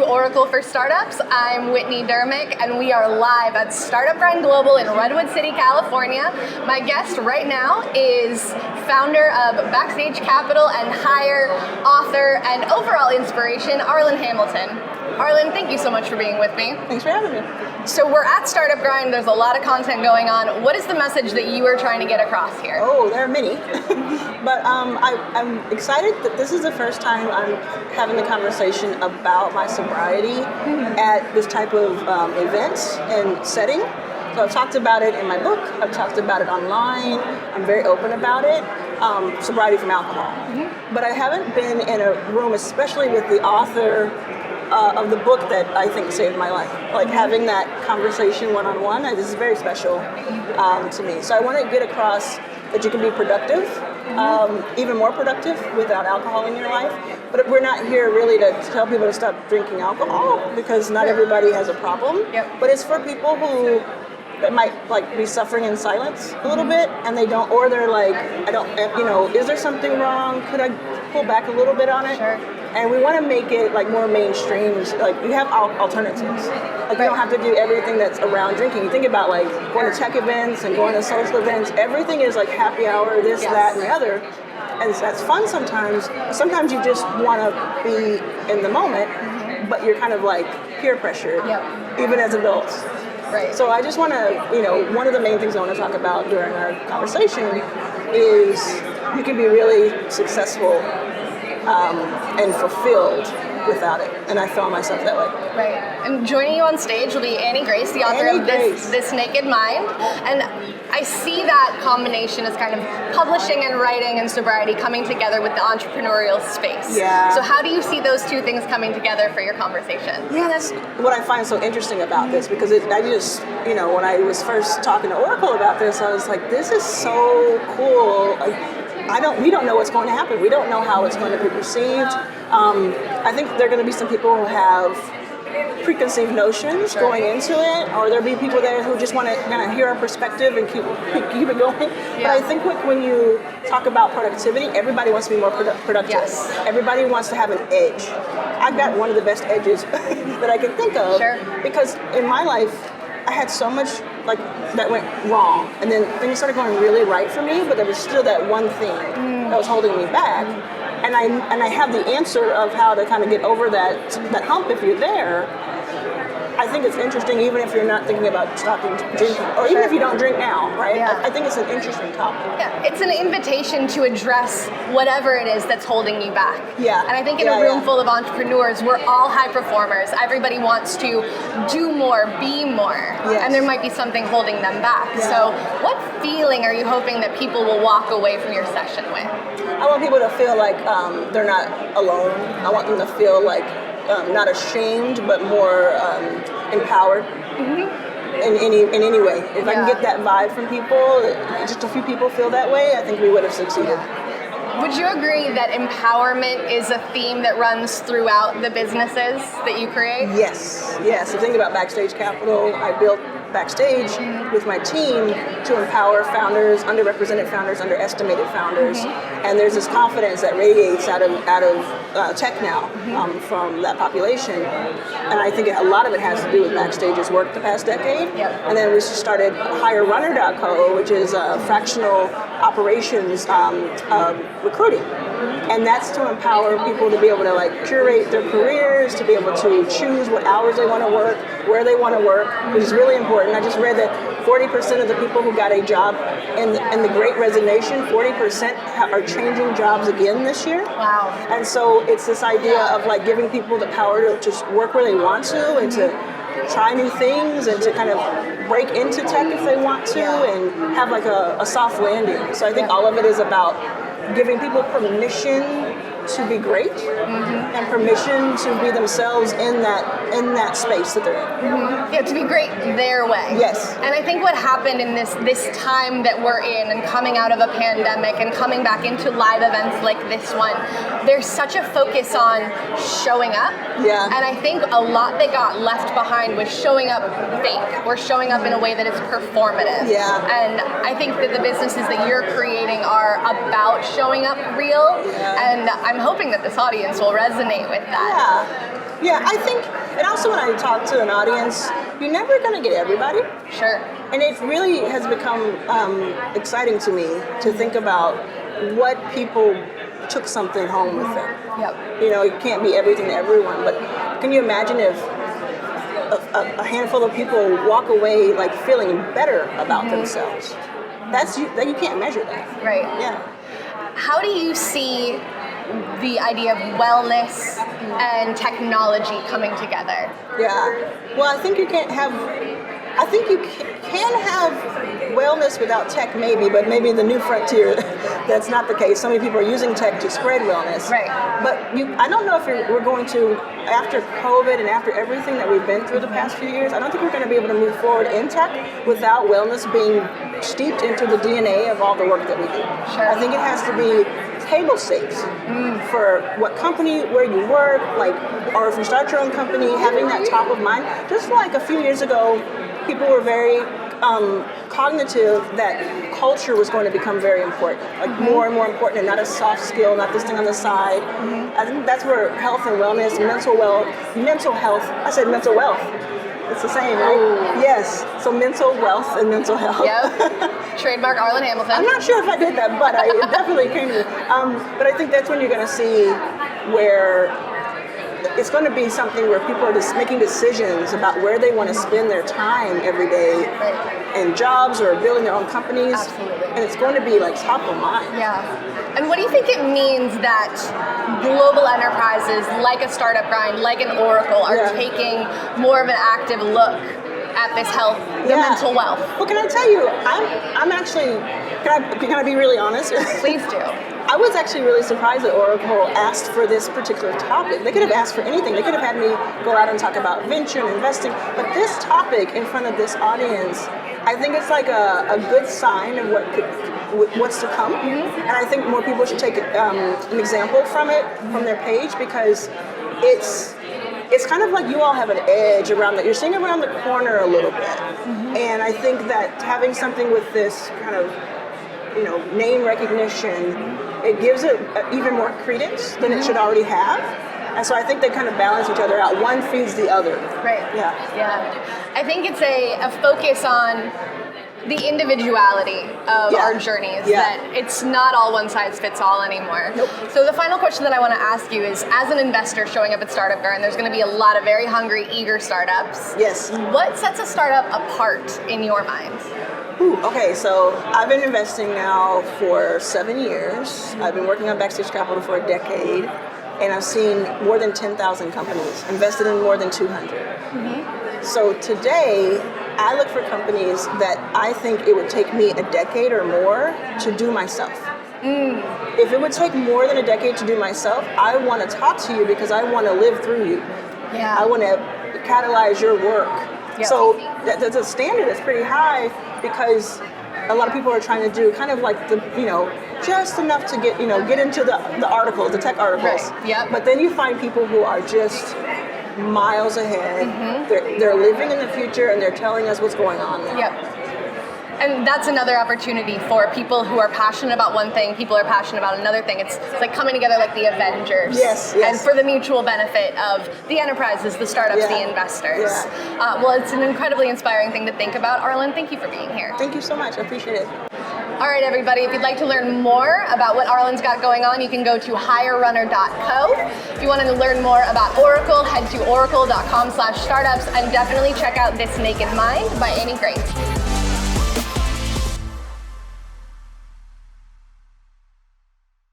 Oracle for Startups. I'm Whitney Dermick, and we are live at Startup Grind Global in Redwood City, California. My guest right now is founder of Backstage Capital and Hire, author, and overall inspiration, Arlan Hamilton. Arlan, thank you so much for being with me. Thanks for having me. So we're at Startup Grind. There's a lot of content going on. What is the message that you are trying to get across here? Oh, there are many. But I'm excited that this is the first time I'm having the conversation about my sobriety at this type of event and setting. So I've talked about it in my book. I've talked about it online. I'm very open about it. Sobriety from alcohol. But I haven't been in a room, especially with the author of the book that I think saved my life. Like having that conversation one-on-one, this is very special to me. So I want to get across that you can be productive, even more productive without alcohol in your life. But we're not here really to tell people to stop drinking alcohol because not everybody has a problem. But it's for people who that might be suffering in silence a little bit, and they don't, or they're like, is there something wrong? Could I pull back a little bit on it? Sure. And we want to make it more mainstream. Like you have alternatives. Like you don't have to do everything that's around drinking. You think about going to tech events and going to social events. Everything is like happy hour, this, that, and the other. And that's fun sometimes. Sometimes you just want to be in the moment, but you're kind of peer pressured, even as adults. Right. So I just want to, one of the main things I want to talk about during our conversation is you can be really successful and fulfilled without it. And I found myself that way. Right. And joining you on stage will be Annie Grace, the author of This Naked Mind. And I see that combination as kind of publishing and writing and sobriety coming together with the entrepreneurial space. Yeah. So how do you see those two things coming together for your conversation? Yeah, that's what I find so interesting about this, because when I was first talking to Oracle about this, I was like, this is so cool. We don't know what's going to happen. We don't know how it's going to be perceived. I think there are going to be some people who have preconceived notions going into it, or there'll be people there who just want to kind of hear our perspective and keep it going. But I think when you talk about productivity, everybody wants to be more productive. Yes. Everybody wants to have an edge. I've got one of the best edges that I can think of, because in my life, I had so much that went wrong, and then things started going really right for me, but there was still that one thing that was holding me back. And I have the answer of how to kind of get over that hump if you're there. I think it's interesting, even if you're not thinking about stopping drinking, or even if you don't drink now, right? Yeah. I think it's an interesting topic. Yeah, it's an invitation to address whatever it is that's holding you back. Yeah. And I think in a room full of entrepreneurs, we're all high performers. Everybody wants to do more, be more. Yes. And there might be something holding them back. Yeah. So what feeling are you hoping that people will walk away from your session with? I want people to feel like they're not alone. I want them to feel not ashamed, but more empowered in any way. If I can get that vibe from people, just a few people feel that way, I think we would have succeeded. Yeah. Would you agree that empowerment is a theme that runs throughout the businesses that you create? Yes. If you think about Backstage Capital, I built Backstage with my team to empower founders, underrepresented founders, underestimated founders, and there's this confidence that radiates out of tech now from that population, and I think a lot of it has to do with Backstage's work the past decade. And then we started HireRunner.co, which is fractional operations recruiting. And that's to empower people to be able to curate their careers, to be able to choose what hours they want to work, where they want to work, which is really important. I just read that 40% of the people who got a job in the Great Resignation, 40% are changing jobs again this year. Wow. And so it's this idea of giving people the power to just work where they want to and to try new things and to kind of break into tech if they want to and have a soft landing. So I think all of it is about giving people permission to be great and permission to be themselves in that space that they're in. Yeah, to be great their way. Yes. And I think what happened in this time that we're in and coming out of a pandemic and coming back into live events like this one, there's such a focus on showing up. Yeah. And I think a lot that got left behind was showing up fake or showing up in a way that is performative. Yeah. And I think that the businesses that you're creating are about showing up real. Yeah. And I'm hoping that this audience will resonate with that. Yeah. Yeah, I think, and also when I talk to an audience, you're never going to get everybody. Sure. And it really has become exciting to me to think about what people took something home with them. Yep. You know, it can't be everything to everyone, but can you imagine if a handful of people walk away like feeling better about themselves? That you can't measure that. Right. Yeah. How do you see the idea of wellness and technology coming together? Yeah. Well, I think you can have wellness without tech, maybe, but maybe the new frontier, that's not the case. So many people are using tech to spread wellness. Right. But I don't know if we're going to, after COVID and after everything that we've been through the past few years, I don't think we're going to be able to move forward in tech without wellness being steeped into the DNA of all the work that we do. Sure. I think it has to be table stakes for what company, where you work, like, or if you start your own company, having that top of mind. Just like a few years ago, people were very cognitive that culture was going to become very important, like more and more important, and not a soft skill, not this thing on the side. I think that's where health and wellness, mental health. I said mental wealth. It's the same, right? Ooh. Yes. So mental wealth and mental health. Yep. Trademark Arlen Hamilton. I'm not sure if I did that, but it definitely came to me. But I think that's when you're going to see where it's going to be something where people are just making decisions about where they want to spend their time every day, and jobs or building their own companies. Absolutely. And it's going to be like top of mind. Yeah. And what do you think it means that global enterprises like a Startup Grind, like an Oracle, are taking more of an active look at this health, the mental wealth? Well, can I tell you, I'm actually, can I be really honest? Please do. I was actually really surprised that Oracle asked for this particular topic. They could have asked for anything. They could have had me go out and talk about venture and investing, but this topic in front of this audience, I think it's like a good sign of what's to come. And I think more people should take an example from it, from their page, because it's kind of like you all have an edge around that. You're seeing around the corner a little bit. And I think that having something with this kind of, name recognition, it gives it even more credence than it should already have. And so I think they kind of balance each other out. One feeds the other. Right. Yeah. I think it's a focus on the individuality of our journeys, that it's not all one size fits all anymore. Nope. So the final question that I want to ask you is, as an investor showing up at Startup Grind, there's going to be a lot of very hungry, eager startups. Yes. What sets a startup apart in your mind? Okay, so I've been investing now for 7 years. I've been working on Backstage Capital for a decade, and I've seen more than 10,000 companies, invested in more than 200. So today, I look for companies that I think it would take me a decade or more to do myself. If it would take more than a decade to do myself, I want to talk to you because I want to live through you. Yeah. I want to catalyze your work. Yep. So the standard is pretty high because a lot of people are trying to do kind of like just enough to get into the articles, the tech articles. Right. Yep. But then you find people who are just miles ahead. They're living in the future and they're telling us what's going on there. Yep. And that's another opportunity for people who are passionate about one thing, people are passionate about another thing. It's like coming together like the Avengers. Yes. And for the mutual benefit of the enterprises, the startups, the investors. Yeah. Well, it's an incredibly inspiring thing to think about. Arlen, thank you for being here. Thank you so much. I appreciate it. All right, everybody, if you'd like to learn more about what Arlen's got going on, you can go to hirerunner.co. If you want to learn more about Oracle, head to oracle.com/startups, and definitely check out This Naked Mind by Amy Grace.